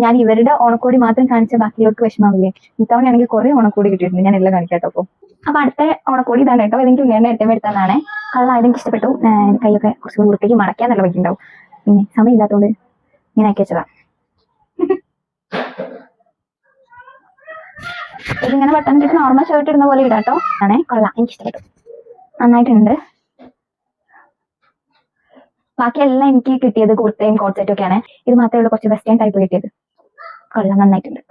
ഞാൻ ഇവരുടെ ഓണക്കോടി മാത്രം കാണിച്ച ബാക്കിയുള്ളവർക്ക് വിഷമാവില്ലേ? ഇത്തവണയാണെങ്കിൽ കുറെ ഓണക്കോടി കിട്ടിയിട്ടുണ്ട്, ഞാൻ എല്ലാം കാണിക്കാട്ടോ. അപ്പൊ അടുത്ത ഓണക്കോടി ഇതാണ് കേട്ടോ. ഇതെനിക്ക് ഉണ്ണിയുടെ ഏറ്റവും എടുത്തതാണ്. കള്ള ഇതെനിക്ക് ഇഷ്ടപ്പെട്ടു. കൈയൊക്കെ കുറച്ച് വൃത്തിക്ക് മടക്കാൻ നല്ല വയ്ക്കുണ്ടാവും. പിന്നെ സമയമില്ലാത്തതുകൊണ്ട് ഞാൻ ആക്കി വെച്ചതാ. ഇതിങ്ങനെ ബട്ടൺ ഇട്ടിട്ട് നോർമൽ ഷർട്ട് ഇടുന്ന പോലെ ഇടാട്ടോ. ആണേ, കൊള്ളാം, എനിക്ക് ഇഷ്ടപ്പെട്ടു, നന്നായിട്ടുണ്ട്. ബാക്കിയെല്ലാം എനിക്ക് കിട്ടിയത് കുർത്തയും കോട്ട് സെറ്റും ഒക്കെയാണ്. ഇത് മാത്രമേ ഉള്ളൂ കുറച്ച് വെസ്റ്റേൺ ടൈപ്പ് കിട്ടിയത്. കൊള്ളാം, നന്നായിട്ടുണ്ട്.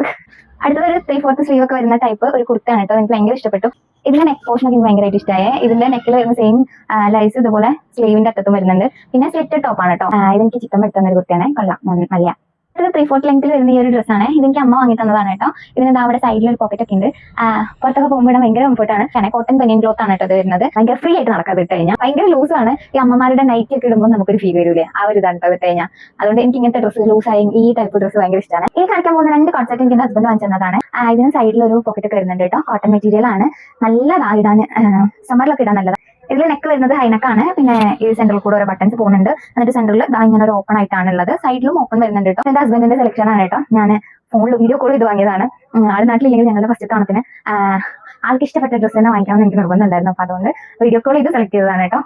അടുത്തൊരു 3/4 സ്ലീവ് ഒക്കെ വരുന്ന ടൈപ്പ് ഒരു കുർത്തയാണ് കേട്ടോ. എനിക്ക് ഭയങ്കര ഇഷ്ടപ്പെട്ടു. ഇതിന്റെ നെക്ക് പോർഷൻ ഒക്കെ എനിക്ക് ഭയങ്കരമായിട്ട് ഇഷ്ടമായ. ഇതിന്റെ നെക്കിൽ വരുന്ന സെയിം ലൈസ് ഇതുപോലെ സ്ലീവിന്റെ അറ്റത്തും വരുന്നുണ്ട്. പിന്നെ സ്ലിറ്റഡ് ടോപ്പാണ് കേട്ടോ. ഇതെനിക്ക് ചിക്കൻ വെട്ടുന്ന ഒരു കുർത്തയാണ്. കൊള്ളാം, നല്ല. ഇത് 3/4 ലെങ്ത്തിൽ വരുന്ന ഈ ഒരു ഡ്രസ്സാണ്. ഇതെനിക്ക് അമ്മ വാങ്ങി തന്നതാണ് കേട്ടോ. ഇതിന് അവിടെ സൈഡിൽ ഒരു പോക്കറ്റ് ഒക്കെ ഉണ്ട്. പുറത്തൊക്കെ പോകുമ്പോൾ ഭയങ്കര കംഫർട്ടാണ്. കോട്ടൺ ബനിയൻ ക്ലോത്ത് ആണ് കേട്ടോ ഇത് വരുന്നത്. ഭയങ്കര ഫ്രീ ആയിട്ട് നടക്കാതെ ഇട്ട് കഴിഞ്ഞാൽ ഭയങ്കര ലൂസാണ്. ഈ അമ്മമാരുടെ നൈറ്റ് ഒക്കെ ഇടുമ്പോൾ നമുക്കൊരു ഫീൽ വരൂലേ, ആ ഒരു ഇതാണ് കേട്ടോ ഇട്ട് കഴിഞ്ഞാൽ. അതുകൊണ്ട് എനിക്ക് ഇങ്ങനത്തെ ഡ്രസ്സ് ലൂസായി ഈ ടൈപ്പ് ഡ്രസ്സ് ഭയങ്കര ഇഷ്ടമാണ്. ഈ കളിക്കാൻ പോകുന്ന 2 കോട്ട് സെറ്റ് എനിക്ക് ഹസ്ബൻഡ് വാങ്ങിച്ചു തന്നതാണ്. ഇതിന് സൈഡിൽ ഒരു പോക്കറ്റ് ഒക്കെ വരുന്നുണ്ട് കേട്ടോ. കോട്ടൺ മെറ്റീരിയൽ ആണ്, നല്ലതാണ് ഇടാൻ, സമ്മറിലൊക്കെ ഇടാൻ നല്ലതാണ്. ഇതിൽ നെക്ക് വരുന്നത് ഹൈനെക്കാണ്. പിന്നെ ഈ സെന്ററിൽ കൂടെ ഒരു ബട്ടൺസ് പോകുന്നുണ്ട്. എന്നിട്ട് സെന്ററിൽ ഇങ്ങനെ ഒരു ഓപ്പൺ ആയിട്ടാണ് ഉള്ളത്. സൈഡിലും ഓപ്പൺ വരുന്നുണ്ട് കേട്ടോ. എന്റെ ഹസ്ബൻഡിന്റെ സെലക്ഷൻ ആണ് കേട്ടോ. ഞാൻ ഫോണിൽ വീഡിയോ കോൾ ചെയ്ത് വാങ്ങിയതാണ്. ആൾ നാട്ടിലില്ലെങ്കിൽ ഞങ്ങളുടെ ഫസ്റ്റ് ഓണത്തിന് ആൾക്ക് ഇഷ്ടപ്പെട്ട ഡ്രസ്സ് തന്നെ വാങ്ങിക്കാമെന്ന് എനിക്ക് നിർബന്ധമുണ്ടായിരുന്നു. അപ്പൊ അതുകൊണ്ട് വീഡിയോ കോൾ ചെയ്ത് സെലക്ട് ചെയ്തതാണ് കേട്ടോ.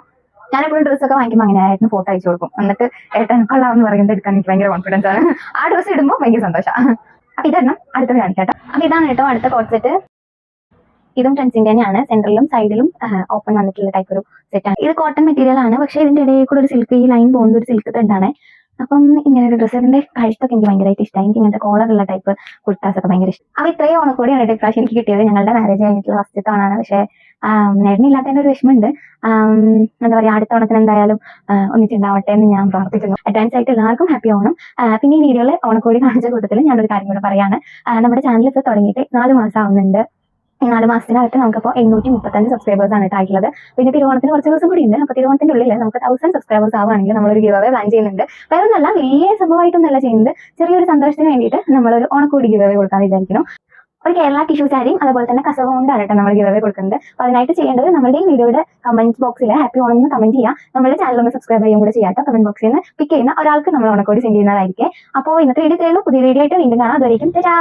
ഞാനെപ്പോഴും ഡ്രസ്സൊക്കെ വാങ്ങിക്കുമ്പോൾ അങ്ങനെ ആയിരുന്നു ഫോട്ടോ അയച്ചു കൊടുക്കും. എന്നിട്ട് ഏട്ടൻ കൊള്ളാമെന്ന് പറയുന്നത് എടുക്കാൻ എനിക്ക് ഭയങ്കര കോൺഫിഡൻസ് ആണ്. ആ ഡ്രസ്സ് ഇടുമ്പോൾ ഭയങ്കര സന്തോഷമാണ്. അപ്പൊ ഇതെണ്ണം അടുത്തത് കാണിക്കാട്ടോ. അപ്പൊ ഇതാണ് കേട്ടോ അടുത്ത കോട്ട് സെറ്റ്. ഇതും ട്രെൻസിന്റെ തന്നെയാണ്. സെന്ററിലും സൈഡിലും ഓപ്പൺ വന്നിട്ടുള്ള ടൈപ്പ് ഒരു സെറ്റാണ്. ഇത് കോട്ടൺ മെറ്റീരിയൽ ആണ്. പക്ഷെ ഇതിന്റെ ഇടയിൽ കൂടെ ഒരു സിൽക്ക്, ഈ ലൈൻ പോകുന്ന ഒരു സിൽക്ക് ത്രെഡാണ്. അപ്പം ഇങ്ങനെ ഒരു ഡ്രസ്സ്, ഇതിന്റെ കഴുത്തൊക്കെ എനിക്ക് ഭയങ്കരമായിട്ട് ഇഷ്ടമായി. എനിക്ക് ഇങ്ങനത്തെ കോളറുള്ള ടൈപ്പ് കുർത്താസ് ഒക്കെ ഭയങ്കര ഇഷ്ടം. അപ്പൊ ഇത്രയും ഓണക്കോടിയാണ് കേട്ടോ ഇപ്രാവശ്യം എനിക്ക് കിട്ടിയത്. ഞങ്ങളുടെ മാരേജ് കഴിഞ്ഞിട്ടുള്ള ഫസ്റ്റ് ഓണാണ്. പക്ഷെ നേടിനില്ലാത്തതിന്റെ ഒരു വിഷമമുണ്ട്. എന്താ പറയാ, അടുത്ത ഓണത്തിന് എന്തായാലും ഒന്നിച്ചുണ്ടാവട്ടെ എന്ന് ഞാൻ പ്രാർത്ഥിക്കുന്നു. അഡ്വാൻസ് ആയിട്ട് എല്ലാവർക്കും ഹാപ്പി ഓണം. പിന്നെ ഈ വീഡിയോയിൽ ഓണക്കോടി കാണിച്ച കൂട്ടത്തിൽ ഞാനൊരു കാര്യം കൂടെ പറയാണ്. നമ്മുടെ ചാനൽ ഇപ്പോൾ തുടങ്ങിയിട്ട് 4 മാസം ആവുന്നുണ്ട്. ഈ 4 മാസത്തിനകത്ത് നമുക്കിപ്പോൾ 835 സബ്സ്ക്രൈബേഴ്സ് ആണ് ആയിട്ടുള്ളത്. പിന്നെ തിരുവോണത്തിന് കുറച്ച് ദിവസം കൂടി ഉണ്ട്. അപ്പൊ തിരുവോണത്തിന്റെ ഉള്ളിൽ നമുക്ക് 1000 സബ്സ്ക്രൈബേഴ്സ് ആവുകയാണെങ്കിൽ നമ്മളൊരു ഗിവ് അവേ പ്ലാൻ ചെയ്യുന്നുണ്ട്. വേറെ ഒന്നല്ല, വലിയ സംഭവമായിട്ടൊന്നല്ല ചെയ്യുന്നത്. ചെറിയൊരു സന്തോഷത്തിന് വേണ്ടിയിട്ട് നമ്മളൊരു ഓണക്കോടി ഗിവ് അവേ കൊടുക്കാൻ വിചാരിക്കുന്നു. ഒരു കേരള ടിഷ്യൂ സാരിയും അതുപോലെ തന്നെ കസവ് കൊണ്ടാണ് കേട്ടോ നമ്മൾ ഗിവ് അവേ കൊടുക്കുന്നത്. അപ്പോൾ അതിനായിട്ട് ചെയ്യേണ്ടത് നമ്മുടെ ഈ വീഡിയോയുടെ കമന്റ് ബോക്സിൽ ഹാപ്പി ഓണം എന്ന് കമന്റ് ചെയ്യാം. നമ്മുടെ ചാനൽ ഒന്ന് സബ്സ്ക്രൈബ് ചെയ്യുകയും കൂടെ ചെയ്യാട്ടോ. കമന്റ് ബോക്സിൽ നിന്ന് പിക്ക് ചെയ്യുന്ന ഒരാൾക്ക് നമ്മൾ ഓണക്കോടി സെൻഡ് ചെയ്യുന്നതായിരിക്കും. അപ്പോൾ ഇന്നത്തെ വീഡിയോ ഇത്രയേ ഉള്ളൂ. പുതിയ വീഡിയോ ആയിട്ട് വീണ്ടും കാണാം. അതുവരേക്കും ടാറ്റാ.